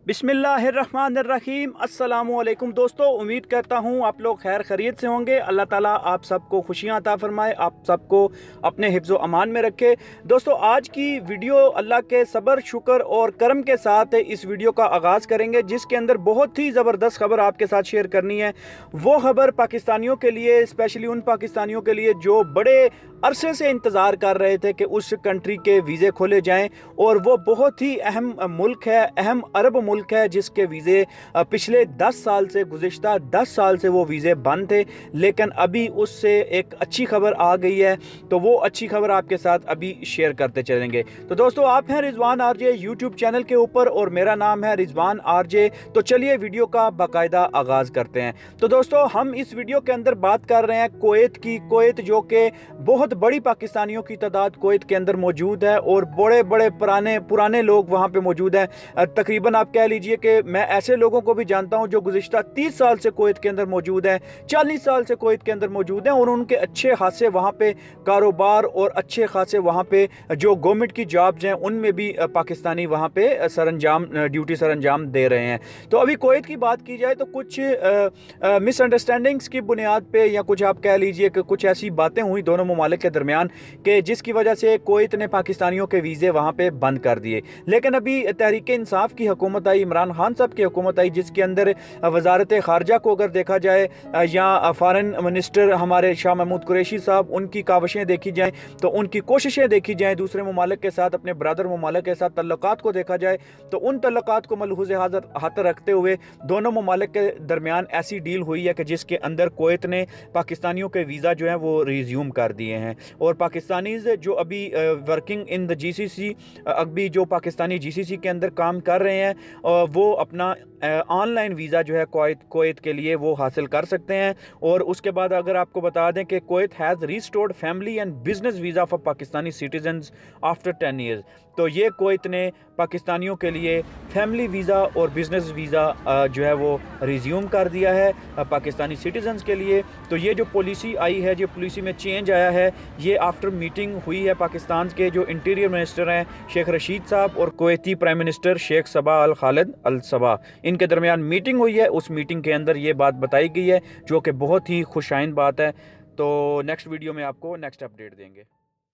बिस्मिल्लाहिर्रहमानिर्रहीम। अस्सलामुअलैकुम दोस्तों, उम्मीद करता हूँ आप लोग खैर खैरियत से होंगे। अल्लाह ताला आप सबको खुशियाँ अता फरमाए, आप सबको अपने हिफ्ज़ व अमान में रखे। दोस्तों, आज की वीडियो अल्लाह के सब्र शुक्र और करम के साथ इस वीडियो का आगाज़ करेंगे, जिसके अंदर बहुत ही ज़बरदस्त खबर आपके साथ शेयर करनी है। वो खबर पाकिस्तानियों के लिए, स्पेशली उन पाकिस्तानियों के लिए जो बड़े अरसे से इंतज़ार कर रहे थे कि उस कंट्री के वीज़े खोले जाएं, और वो बहुत ही अहम मुल्क है, अहम अरब मुल्क है, जिसके वीज़े पिछले 10 साल से, गुज़िश्ता 10 साल से वो वीज़े बंद थे। लेकिन अभी उससे एक अच्छी खबर आ गई है, तो वो अच्छी खबर आपके साथ अभी शेयर करते चलेंगे। तो दोस्तों, आप हैं रिजवान आरजे यूट्यूब चैनल के ऊपर और मेरा नाम है रिजवान आरजे। तो चलिए वीडियो का बाकायदा आगाज़ करते हैं। तो दोस्तों, हम इस वीडियो के अंदर बात कर रहे हैं कुवैत की। कुवैत जो कि बहुत बड़ी पाकिस्तानियों की तादाद कुवैत के अंदर मौजूद है, और बड़े बड़े पुराने लोग वहाँ पे मौजूद हैं। तकरीबन आप कह लीजिए कि मैं ऐसे लोगों को भी जानता हूँ जो गुज़िश्ता 30 साल से कुवैत के अंदर मौजूद हैं, 40 साल से कुवैत के अंदर मौजूद हैं, और उनके अच्छे खासे वहाँ पे कारोबार और अच्छे खासे वहाँ पे जो गवर्नमेंट की जॉब्स हैं उनमें भी पाकिस्तानी वहाँ पे ड्यूटी सर अंजाम दे रहे हैं। तो अभी कुवैत की बात की जाए तो कुछ मिसअंडरस्टैंडिंग्स की बुनियाद पे, या कुछ आप कह लीजिए कि कुछ ऐसी बातें हुई दोनों ममालिक के दरमियान कि जिसकी वजह से कुवैत ने पाकिस्तानियों के वीज़े वहाँ पे बंद कर दिए। लेकिन अभी तहरीक इंसाफ की हुकूमत आई, इमरान खान साहब की हुकूमत आई, जिसके अंदर वजारत खारजा को अगर देखा जाए, या फॉरेन मिनिस्टर हमारे शाह महमूद कुरैशी साहब, उनकी काविशें देखी जाएँ, तो उनकी कोशिशें देखी जाएँ, दूसरे ममालिक के साथ, अपने ब्रदर ममालिक के साथ तल्लुकात को देखा जाए, तो उन तल्लुकात को मलहूज़ हाथ रखते हुए दोनों ममालिक के दरमियान ऐसी डील हुई है कि जिसके अंदर कुवैत ने पाकिस्तानियों के वीज़ा जो है वो रिज्यूम कर दिए हैं। और पाकिस्तानीज़ जो अभी वर्किंग इन द जीसीसी, अभी जो पाकिस्तानी जीसीसी के अंदर काम कर रहे हैं, वो अपना ऑनलाइन वीज़ा जो है कुवैत के लिए वो हासिल कर सकते हैं। और उसके बाद अगर आपको बता दें कि Kuwait has restored family and business visa for Pakistani citizens after 10 years. तो ये कुवैत ने पाकिस्तानियों के लिए फैमिली वीज़ा और बिज़नेस वीज़ा जो है वो रिज्यूम कर दिया है पाकिस्तानी सिटीजन्स के लिए। तो ये जो पॉलिसी आई है, जो पॉलिसी में चेंज आया है, ये आफ्टर मीटिंग हुई है पाकिस्तान के जो इंटीरियर मिनिस्टर हैं शेख रशीद साहब और कुवैती प्राइम मिनिस्टर शेख सबा अल खालिद अल सबा, इनके दरमियान मीटिंग हुई है। उस मीटिंग के अंदर ये बात बताई गई है, जो कि बहुत ही खुशाइन बात है। तो नेक्स्ट वीडियो में आपको नेक्स्ट अपडेट देंगे।